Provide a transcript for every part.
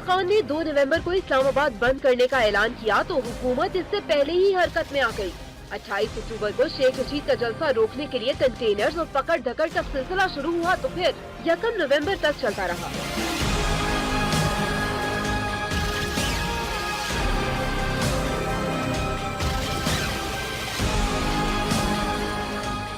खान ने 2 नवंबर को इस्लामाबाद बंद करने का ऐलान किया तो हुकूमत इससे पहले ही हरकत में आ गई। 28 अक्टूबर को शेख रशीद का जलसा रोकने के लिए कंटेनर्स और पकड़ धकड़ का सिलसिला शुरू हुआ तो फिर 1 नवंबर तक चलता रहा।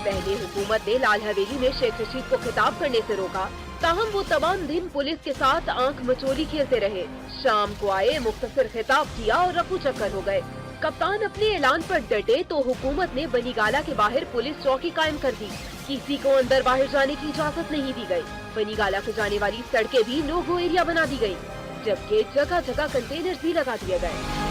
पहले हुकूमत ने लाल हवेली में शेख रशीद को खिताब करने से रोका, ताहम वो तमाम दिन पुलिस के साथ आंख मचोली खेलते रहे। शाम को आए, मुख्तसर खिताब किया और रफू चक्कर हो गए। कप्तान अपने ऐलान पर डटे तो हुकूमत ने बनीगाला के बाहर पुलिस चौकी कायम कर दी। किसी को अंदर बाहर जाने की इजाजत नहीं दी गई। बनीगाला को जाने वाली सड़कें भी नो गो एरिया बना दी गयी, जबकि जगह जगह कंटेनर भी लगा दिए गए।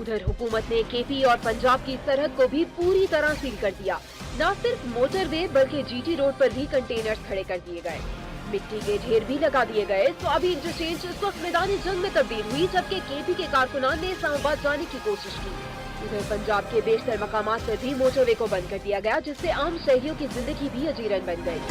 उधर हुकूमत ने केपी और पंजाब की सरहद को भी पूरी तरह सील कर दिया। न सिर्फ मोटरवे बल्कि जीटी रोड पर भी कंटेनर्स खड़े कर दिए गए। मिट्टी के ढेर भी लगा दिए गए। सोयाबीन इंटरचेंज इस वक्त मैदानी जंग में तब्दील हुई, जबकि केपी के कारकुनान ने इस्लामाबाद जाने की कोशिश की। उधर पंजाब के बेशतर मकामात पर भी मोटरवे को बंद कर दिया गया, जिससे आम शहरियों की जिंदगी भी अजीरन बन गई।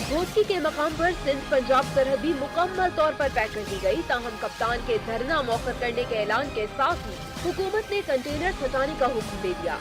गोदकी के मकाम पर सिंध पंजाब सरहद भी मुकम्मल तौर पर पैक कर दी गई। ताहम कप्तान के धरना मौखर करने के ऐलान के साथ ही हुकूमत ने कंटेनर हटाने का हुक्म दे दिया।